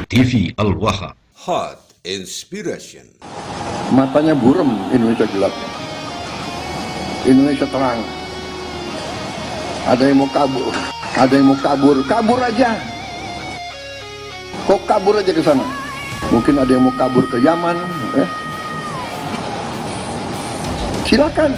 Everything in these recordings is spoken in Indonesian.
TV Al-Waha. Hot Inspiration. Matanya buram, Indonesia gelap. Indonesia terang. Ada yang mau kabur, ada yang mau kabur, kabur aja. Kok kabur aja ke sana? Mungkin ada yang mau kabur ke Yaman, silakan.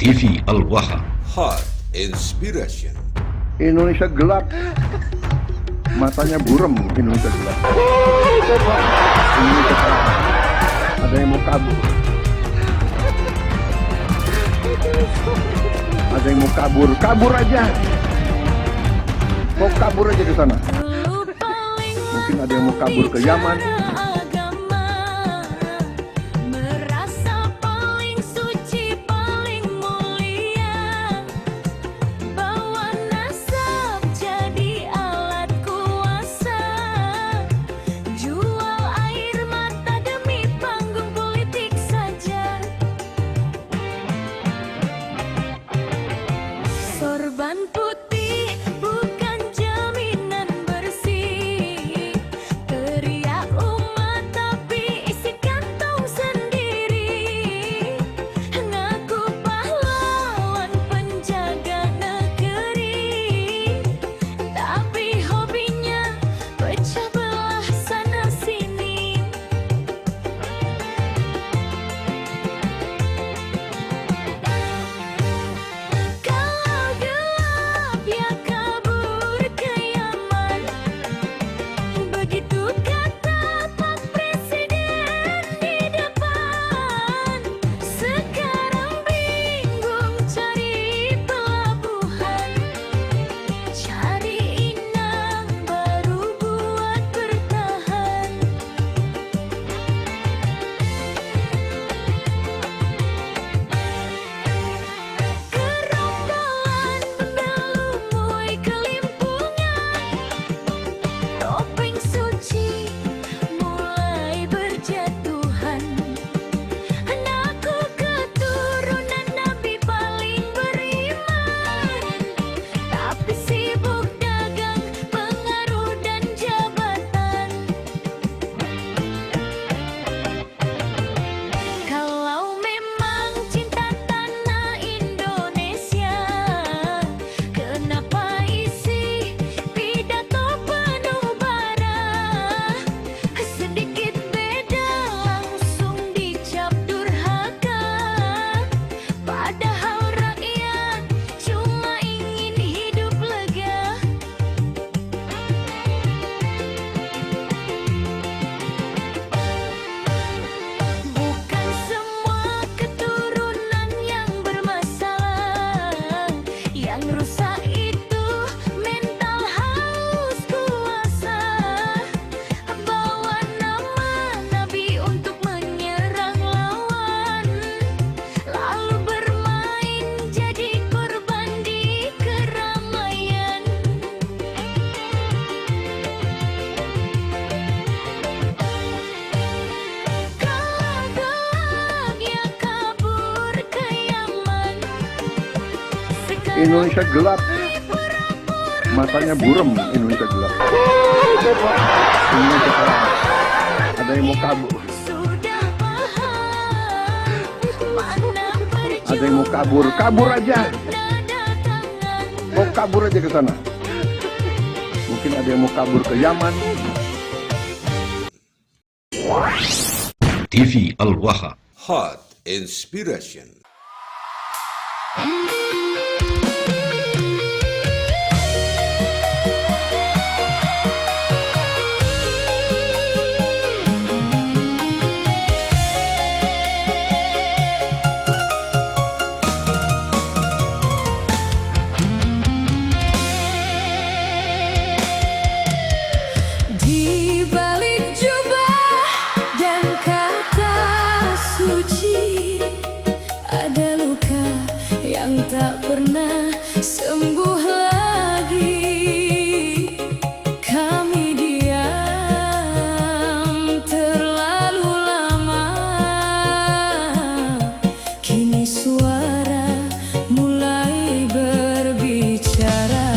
TV Al-Wahab. Hot Inspiration. Indonesia gelap, matanya burem. Indonesia gelap, Indonesia gelap. Ada yang mau kabur, ada yang mau kabur, kabur aja. Mau kabur aja ke sana. Mungkin ada yang mau kabur ke Yaman. Sorban putih bukan jaminan bersih. Teriak umat tapi isi kantong sendiri. Ngaku pahlawan penjaga negeri, tapi hobinya pecah belah sana sini. Indonesia gelap, matanya burem. Indonesia gelap, Indonesia gelap. Ada yang mau kabur, ada yang mau kabur, kabur aja. Mau kabur aja ke sana. Mungkin ada yang mau kabur ke Yaman. TV Al-Wahab. Hot Inspiration. Di balik jubah dan kata suci, ada luka yang tak pernah sembuh lagi. Kami diam terlalu lama, kini suara mulai berbicara.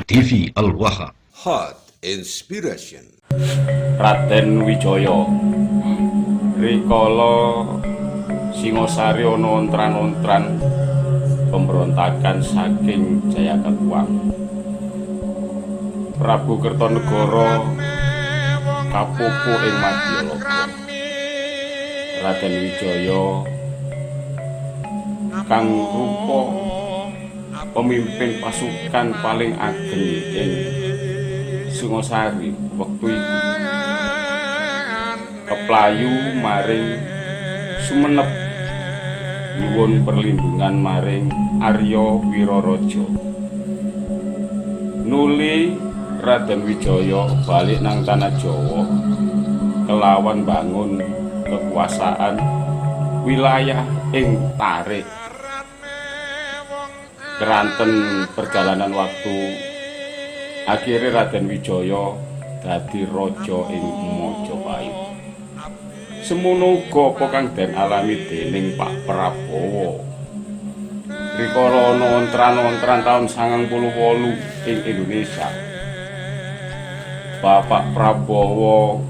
TV Al-Waha. Hot Inspiration. Raden Wijaya rikala Singosari ana ontran-ontran pemberontakan saking Jayakatwang. Prabu Kertanegara kapupu ing Madyaloka. Raden Wijaya kang rupa pemimpin pasukan paling ageng ing Singosari wektu iku keplayu maring Sumenep nyuwun perlindungan maring Arya Wiraraja. Nuli Raden Wijaya balik nang tanah Jawa kelawan bangun kekuasaan wilayah ing Tarik. Keranten perjalanan waktu akhirnya Raden Wijaya dadi raja ing Majapahit. Semono uga apa kang den alami dening Pak Prabowo. Rikala ana ontran-ontran taun 98 ing Indonesia. Bapak Prabowo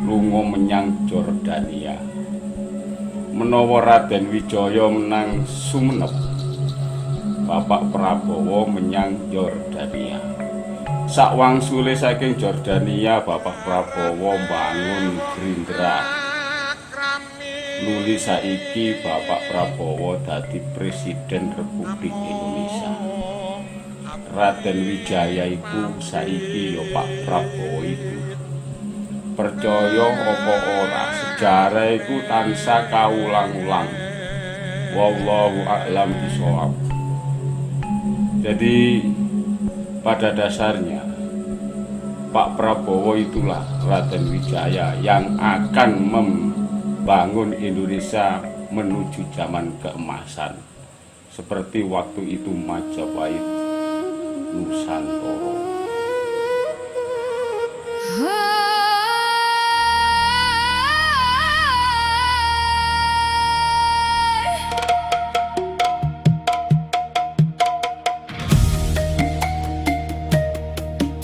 lunga menyang Jordania. Menawa Raden Wijaya menang Sumenep, Bapak Prabowo menyang Jordania. Sakwangsule saking Jordania, Bapak Prabowo mbangun Gerindra. Nuli saiki Bapak Prabowo dadi Presiden Republik Indonesia. Raden Wijaya iku saiki ya Pak Prabowo iku. Percaya apa ora, sejarah iku tansah kaulang-ulang. Wallahu a'lam bishawab. Jadi pada dasarnya Pak Prabowo itulah Raden Wijaya yang akan membangun Indonesia menuju zaman keemasan seperti waktu itu Majapahit Nusantara.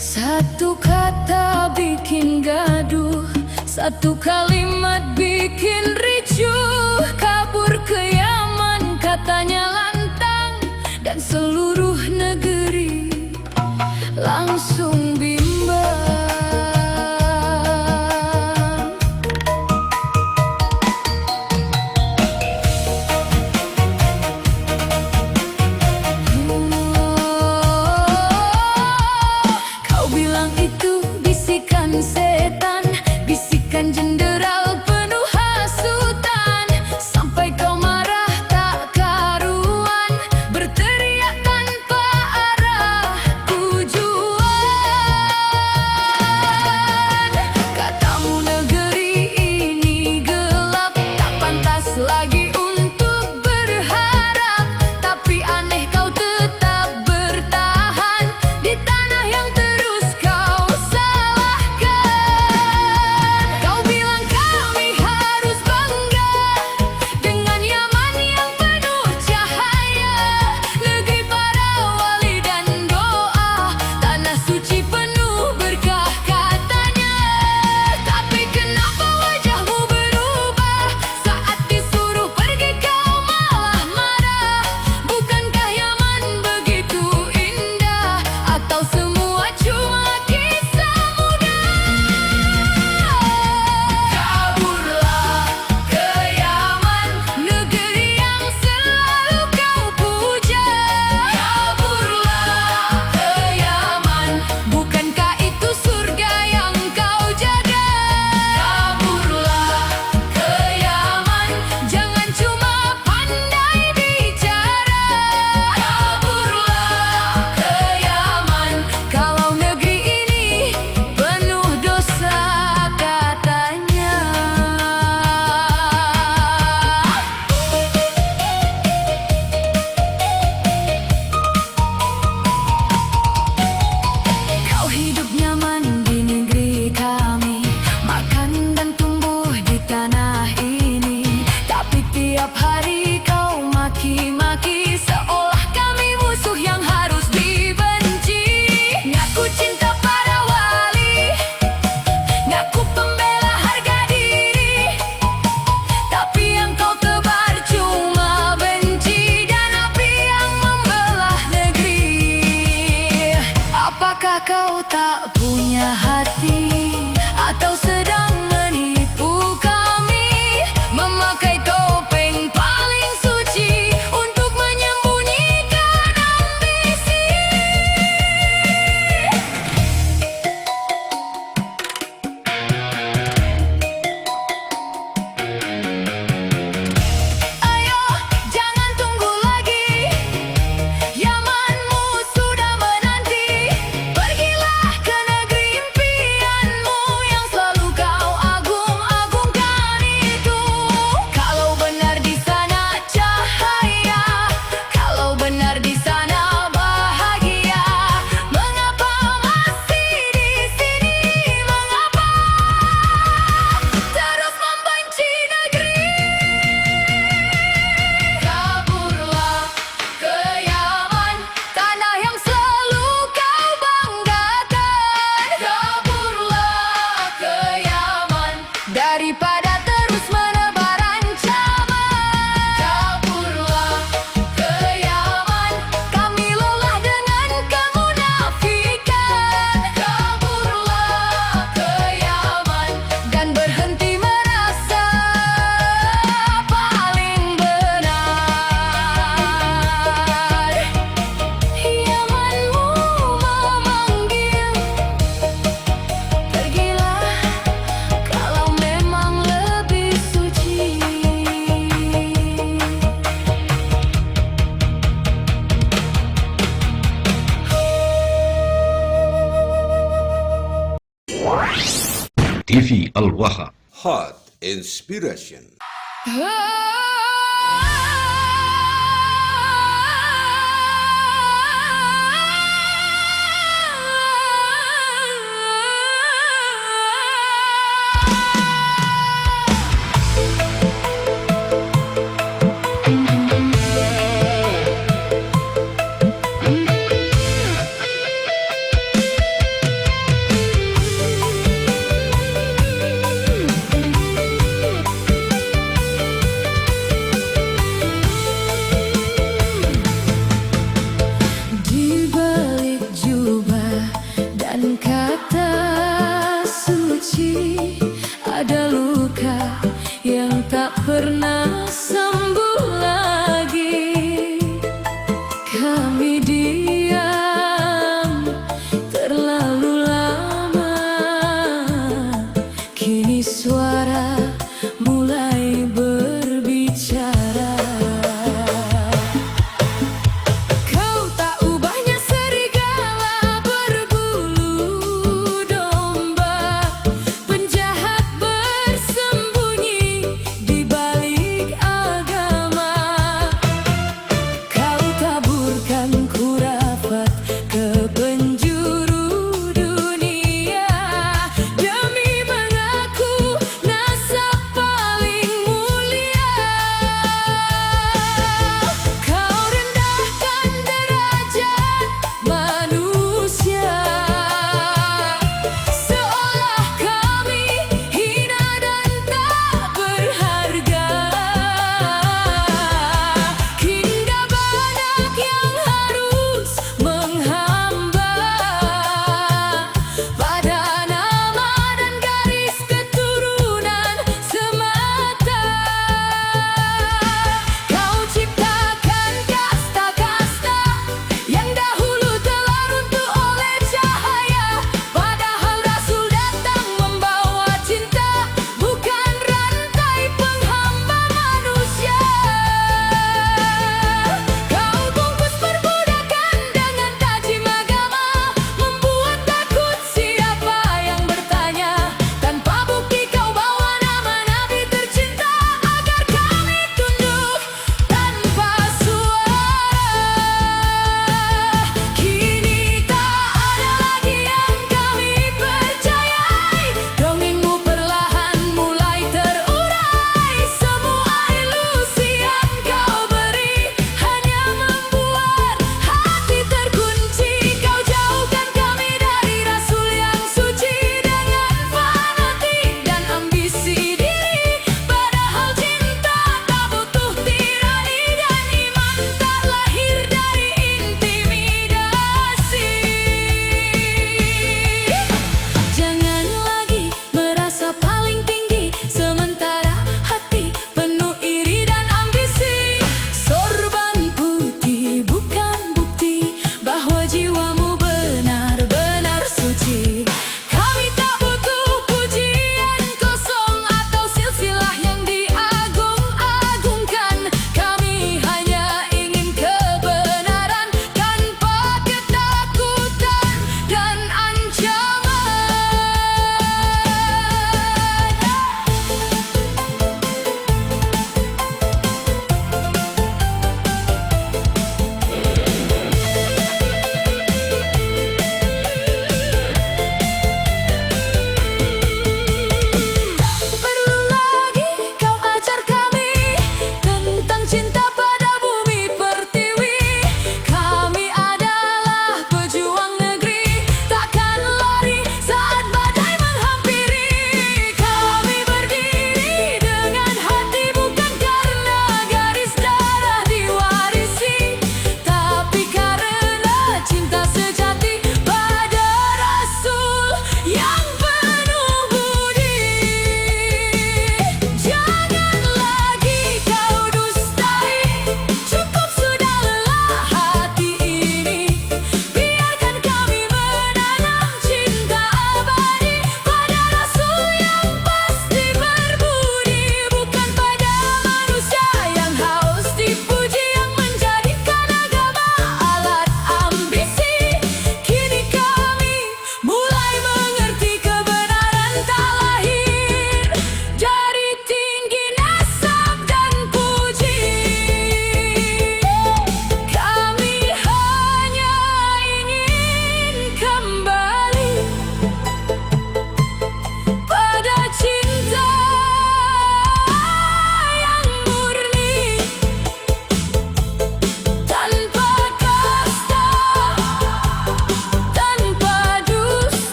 Satu kata bikin gaduh, satu kalimat bikin ricuh. Kabur ke Yaman katanya lantang, dan seluruh negeri langsung bimbang. Kau bilang itu bisikan setan, bisikan jenderal penuh hasutan. Sampai kau marah tak karuan, berteriak tanpa arah tujuan. Apakah kau tak punya hati atau sedang menipu kami, memakai topeng paling suci untuk menyembunyikan ambisi? Ayo, jangan tunggu lagi. Yamanmu sudah menanti. Pergilah ke negeri impianmu yang selalu kau agung-agungkan itu. Kalau benar di sana cahaya, kalau benar di sana bahagia, mengapa masih di sini? Mengapa terus membenci negeri? Kaburlah ke Yaman, tanah yang selalu kau banggakan. Kaburlah ke Yaman, daripada terus menebar ancaman. Kaburlah ke Yaman, kami lelah dengan kemunafikan. Kaburlah ke Yaman, dan berhenti merasa paling benar. Yamanmu memanggil, pergilah kalau memang lebih suci. TV Al-Waha. Hot inspiration. Di balik jubah dan kata suci, ada luka yang tak pernah sembuh lagi. Kami diam terlalu lama, kini suara mulai berbicara. Kau tak ubahnya serigala berbulu domba, penjahat bersembunyi di balik agama. Kau taburkan kura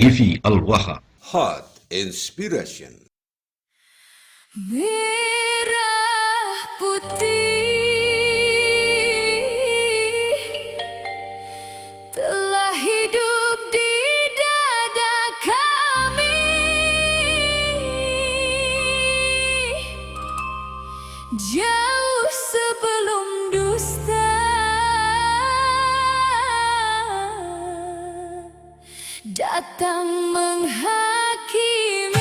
TV Al-Waha. Hot Inspiration. Merah putih telah hidup di dada kami, jauh sebelum dusta datang menghakimi.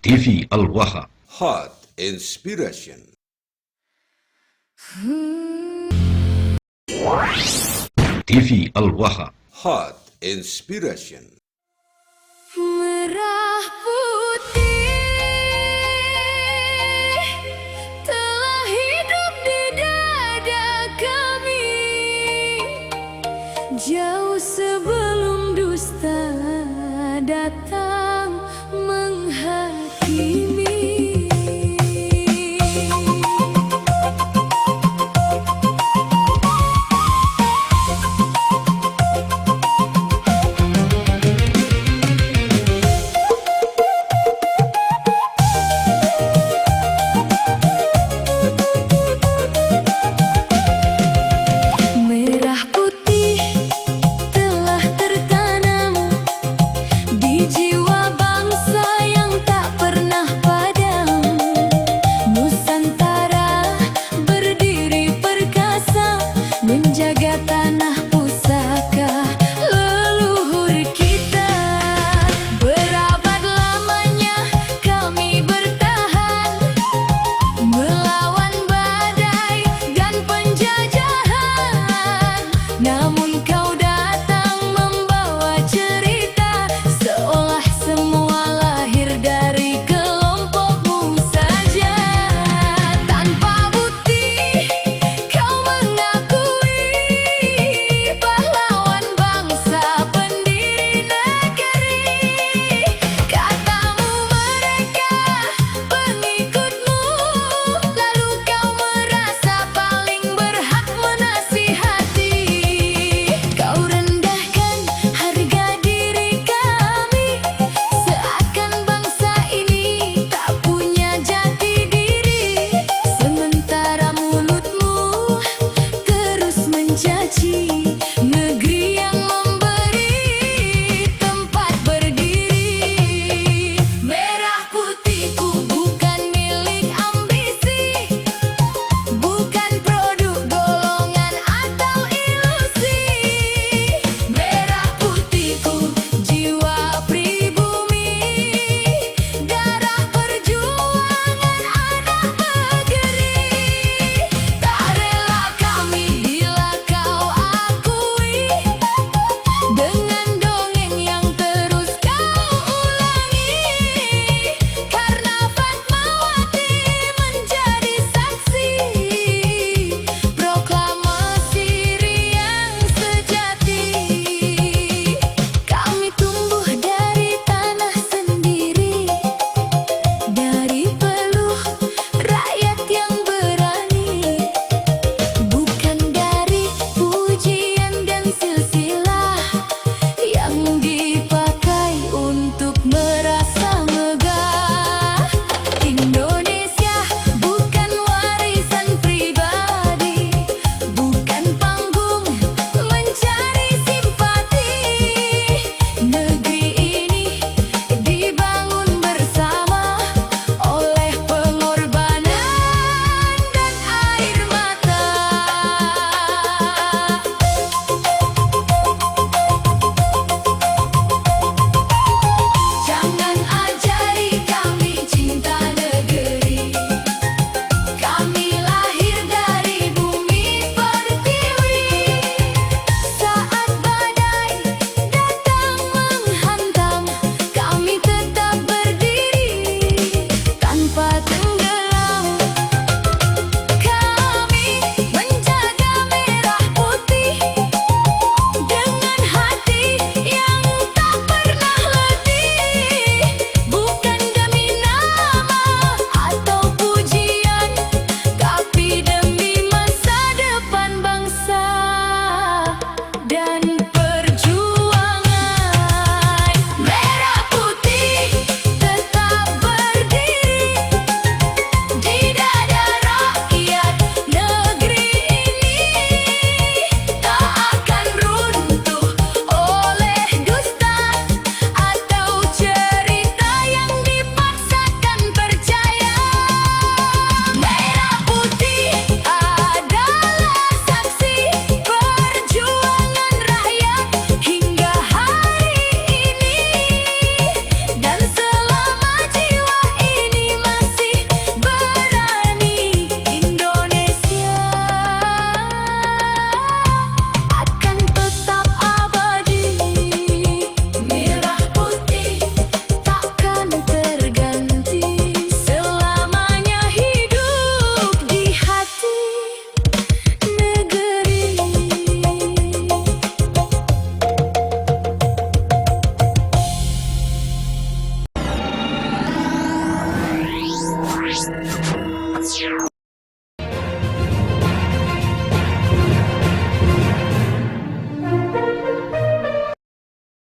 TV Al-Waha. Hot inspiration. TV Al-Waha. Hot inspiration. merah putih telah hidup di dada kami jauh sebelum dusta datang menghakimi. Merah putih telah tertanam di jiwa